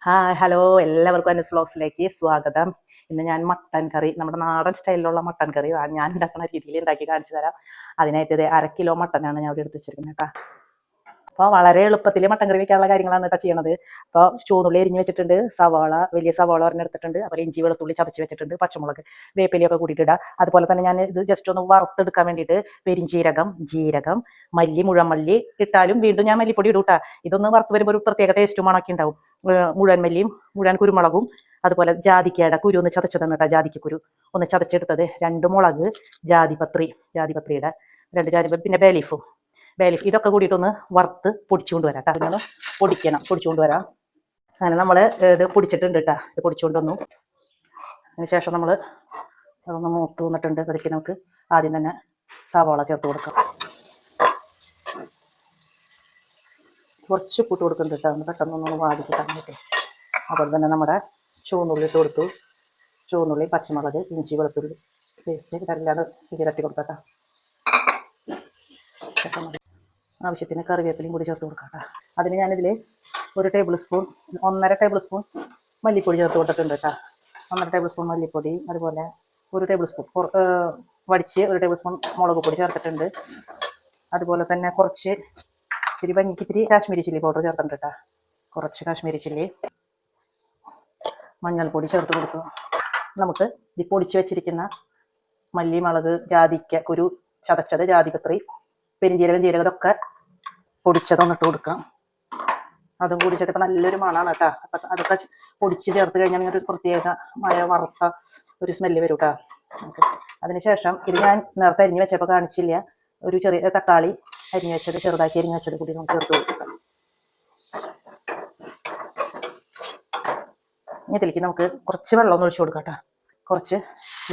Hi hello എല്ലാവർക്കും അനസ് വ്ലോഗ്സിലേക്ക് സ്വാഗതം. ഇന്ന് ഞാൻ മട്ടൻ കറി, നമ്മുടെ നാടൻ സ്റ്റൈലിലുള്ള മട്ടൻ കറി ഞാൻ ഉണ്ടാക്കുന്ന രീതിയിൽ ഉണ്ടാക്കി കാണിച്ചു തരാം. അതിനായിട്ട് ഇത് 1/2 കിലോ മട്ടനാണ് ഞാൻ ഇവിടെ എടുത്ത് വെച്ചിരിക്കുന്നത് കേട്ടോ. അപ്പോൾ വളരെ എളുപ്പത്തിൽ മട്ടൻ കറി വെക്കാനുള്ള കാര്യങ്ങളാണ് കേട്ടോ ചെയ്യണത്. അപ്പോൾ ചൂന്നുള്ളി എരിഞ്ഞ് വെച്ചിട്ടുണ്ട്, സവാള വലിയ സവാള ഒരെണ്ണം എടുത്തിട്ടുണ്ട്, അതുപോലെ ഇഞ്ചി വെളുത്തുള്ളി ചതച്ച് വെച്ചിട്ടുണ്ട്, പച്ചമുളക് വേപ്പിലയൊക്കെ കൂട്ടിയിട്ടിടുക. അതുപോലെ തന്നെ ഞാൻ ഇത് ജസ്റ്റ് ഒന്ന് വറുത്തെടുക്കാൻ വേണ്ടിയിട്ട് പെരിഞ്ചീരകം, ജീരകം, മല്ലി, മുഴുവൻ മല്ലി ഇട്ടാലും വീണ്ടും ഞാൻ മല്ലിപ്പൊടി ഇടും കേട്ടോ. ഇതൊന്ന് വറുത്ത് വരുമ്പോൾ ഒരു പ്രത്യേക ടേസ്റ്റും മണമൊക്കെ ഉണ്ടാവും. മുഴുവൻ മല്ലിയും മുഴുവൻ കുരുമുളകും അതുപോലെ ജാതിക്കയുടെ കുരു ഒന്ന് ചതച്ചതാണ് കേട്ടോ. ജാതിക്കുരു ഒന്ന് ചതച്ചെടുത്തത്, 2 മുളക്, ജാതിപത്രിയുടെ 2 ജാതിപത്രി, പിന്നെ ബേലീഫ് ഇതൊക്കെ കൂടിയിട്ടൊന്ന് വറുത്ത് പൊടിച്ചു കൊണ്ടുവരാം കേട്ടോ. അതിനൊന്ന് പൊടിച്ചു കൊണ്ടുവരാം. അങ്ങനെ നമ്മൾ ഇത് പൊടിച്ചിട്ടുണ്ട് കേട്ടോ. ഇത് പൊടിച്ചു കൊണ്ടുവന്നു. അതിന് ശേഷം നമ്മൾ അതൊന്ന് മൂത്ത് വന്നിട്ടുണ്ട്. അതിലേക്ക് നമുക്ക് ആദ്യം തന്നെ സവാള ചേർത്ത് കൊടുക്കാം. കുറച്ച് ഉപ്പിട്ട് കൊടുക്കുന്നുണ്ട് കേട്ടോ, ഒന്ന് പെട്ടെന്നൊന്ന് വാടി കിട്ടാൻ വേണ്ടി. അതുപോലെ തന്നെ നമ്മുടെ ചുവന്നുള്ളി ഇട്ട് കൊടുത്തു. ചുവന്നുള്ളി, പച്ചമുളക്, ഇഞ്ചി വെളുത്തുള്ളി പേസ്റ്റ് ഇതെല്ലാം ഇരട്ടി കൊടുക്കാം. ആവശ്യത്തിന് കറിവേപ്പിലയും കൂടി ചേർത്ത് കൊടുക്കാം കേട്ടോ. അതിന് ഞാനിതിൽ 1 ടേബിൾ സ്പൂൺ 1.5 ടേബിൾ സ്പൂൺ മല്ലിപ്പൊടി ചേർത്ത് കൊടുത്തിട്ടുണ്ട് കേട്ടോ. 1.5 ടേബിൾ സ്പൂൺ മല്ലിപ്പൊടി, അതുപോലെ 1 ടേബിൾ സ്പൂൺ വടിച്ച് 1 ടേബിൾ സ്പൂൺ മുളക് പൊടി ചേർത്തിട്ടുണ്ട്. അതുപോലെ തന്നെ കുറച്ച് ഇത്തിരി കാശ്മീരി ചില്ലി പൗഡർ ചേർത്തിട്ടുണ്ട് കേട്ടോ. കുറച്ച് കാശ്മീരി ചില്ലി, മഞ്ഞൾപ്പൊടി ചേർത്ത് കൊടുത്തു. നമുക്ക് ഈ പൊടിച്ച് വെച്ചിരിക്കുന്ന മല്ലി, മുളക്, ജാതിക്ക കുരു ചതച്ചത്, ജാതിപത്രി, പെരിഞ്ചീരകം, ജീരകം ഇതൊക്കെ പൊടിച്ചതൊന്നിട്ട് കൊടുക്കാം. അതും കൂടി ചേർത്തപ്പോൾ നല്ലൊരു മണമാണ് കേട്ടോ. അപ്പം അതൊക്കെ പൊടിച്ച് ചേർത്ത് കഴിഞ്ഞാൽ ഒരു പ്രത്യേകമായ വറുത്ത ഒരു സ്മെല്ല് വരും കേട്ടോ. അതിനുശേഷം ഇത് ഞാൻ നേരത്തെ അരിഞ്ഞ് വെച്ചപ്പോൾ കാണിച്ചില്ല, ഒരു ചെറിയ തക്കാളി അരിഞ്ഞ് വെച്ചത്, ചെറുതാക്കി അരിഞ്ഞ് വെച്ചത് കൂടി നമുക്ക് ചേർത്ത് കൊടുക്കാം. ഇതിലേക്ക് നമുക്ക് കുറച്ച് വെള്ളം ഒന്ന് ഒഴിച്ചു കൊടുക്കാം കേട്ടോ. കുറച്ച്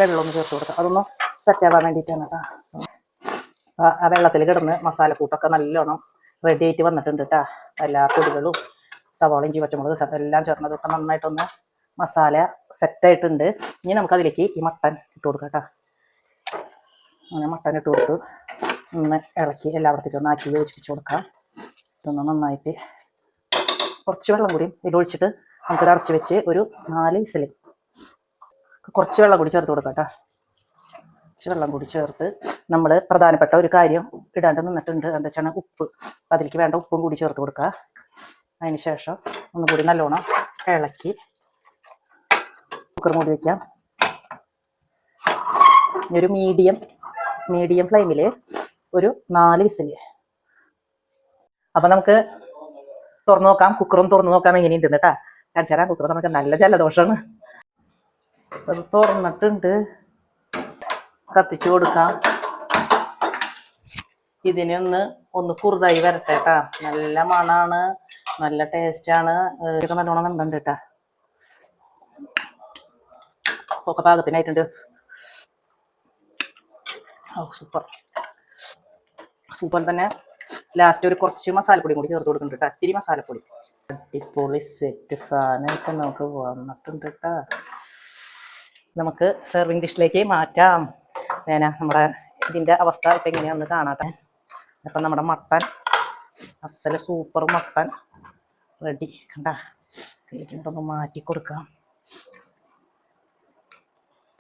വെള്ളം ഒന്ന് ചേർത്ത് കൊടുക്കാം. അതൊന്ന് സെറ്റാവാൻ വേണ്ടിയിട്ടാണ് കേട്ടോ. ആ വെള്ളത്തിൽ കിടന്ന് മസാലക്കൂട്ടൊക്കെ നല്ലോണം റെഡി ആയിട്ട് വന്നിട്ടുണ്ട് കേട്ടോ. എല്ലാ പൊടികളും സവാള, ഇഞ്ചി, പച്ചമുളക് എല്ലാം ചേർന്നതൊക്കെ നന്നായിട്ടൊന്ന് മസാല സെറ്റായിട്ടുണ്ട്. ഇനി നമുക്കതിലേക്ക് ഈ മട്ടൻ ഇട്ട് കൊടുക്കാം കേട്ടോ. അങ്ങനെ മട്ടൻ ഇട്ട് കൊടുത്ത് ഒന്ന് ഇളക്കി എല്ലായിടത്തേക്കും ഒന്ന് ആക്കി യോജിപ്പിച്ച് കൊടുക്കാം. ഇതൊന്ന് നന്നായിട്ട് കുറച്ച് വെള്ളം കൂടി ഇതിലൊഴിച്ചിട്ട് നമുക്കൊരു അടച്ച് വെച്ച് ഒരു 4 വിസിൽ, കുറച്ച് വെള്ളം കൂടി ചേർത്ത് കൊടുക്കാം കേട്ടോ. കുറച്ച് വെള്ളം കൂടി ചേർത്ത് നമ്മൾ പ്രധാനപ്പെട്ട ഒരു കാര്യം ഇടാണ്ട് നിന്നിട്ടുണ്ട്. എന്താ വെച്ചാൽ ഉപ്പ്. അതിലേക്ക് വേണ്ട ഉപ്പും കൂടി ചേർത്ത് കൊടുക്കുക. അതിന് ശേഷം ഒന്നുകൂടി നല്ലോണം ഇളക്കി കുക്കർ മൂടി വയ്ക്കാം. ഒരു മീഡിയം ഫ്ലെയിമിൽ ഒരു 4 വിസിൽ. അപ്പം നമുക്ക് തുറന്നു നോക്കാം. കുക്കറും തുറന്നു നോക്കാം എങ്ങനെയുണ്ട് കേട്ടോ. കാണിച്ചാൽ കുക്കർ നമുക്ക് നല്ല ജലദോഷമാണ്. അത് തുറന്നിട്ടുണ്ട്. കത്തിച്ചു കൊടുക്കാം. ഇതിനെ ഒന്ന് കുറുതായി വരട്ടെ കേട്ടോ. നല്ല മണാണ്, നല്ല ടേസ്റ്റാണ്. ഇതൊക്കെ നല്ലോണം കണ്ടുണ്ട് കേട്ടോ. ഒക്കെ പാകത്തിനായിട്ടുണ്ട്. സൂപ്പർ തന്നെ. ലാസ്റ്റ് ഒരു കുറച്ച് മസാലപ്പൊടി കൂടി ചേർത്ത് കൊടുക്കുന്നുണ്ട് കേട്ടോ. ഇത്തിരി മസാലപ്പൊടി. അടിപൊളി സെറ്റ് സാധനമൊക്കെ നമുക്ക് വന്നിട്ടുണ്ട് കേട്ടോ. നമുക്ക് സെർവിങ് ഡിഷിലേക്ക് മാറ്റാം. നമ്മുടെ ഇതിൻ്റെ അവസ്ഥ ഇപ്പം എങ്ങനെയാണെന്ന് കാണാട്ടെ. അപ്പം നമ്മുടെ മട്ടൻ അസല് സൂപ്പർ മട്ടൻ റെഡി കണ്ട. ഇതിലേക്കൊന്ന് മാറ്റി കൊടുക്കാം.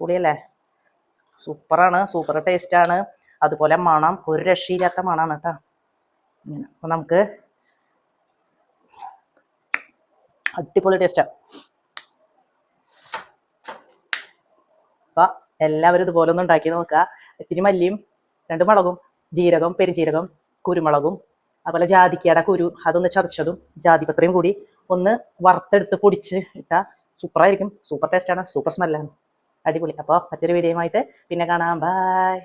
പൊളിയല്ലേ? സൂപ്പറാണ്, സൂപ്പർ ടേസ്റ്റാണ്. അതുപോലെ മണം ഒരു രക്ഷയില്ലാത്ത മണമാണ് കേട്ടോ. അപ്പം നമുക്ക് അടിപൊളി ടേസ്റ്റാണ്. അപ്പം എല്ലാവരും ഇതുപോലെ ഒന്ന് ഉണ്ടാക്കി നോക്കുക. ഇത്തിരി മല്ലിയും 2 മുളകും, ജീരകം, പെരിഞ്ചീരകം, കുരുമുളകും, അതുപോലെ ജാതിക്കയുടെ കുരു അതൊന്ന് ചതച്ചതും ജാതിപത്രിയും കൂടി ഒന്ന് വറുത്തെടുത്ത് പൊടിച്ച് ഇട്ടാൽ സൂപ്പറായിരിക്കും. സൂപ്പർ ടേസ്റ്റാണ്, സൂപ്പർ സ്മെല്ലാണ്, അടിപൊളി. അപ്പോൾ മറ്റൊരു വീഡിയോയുമായിട്ട് പിന്നെ കാണാം. ബൈ.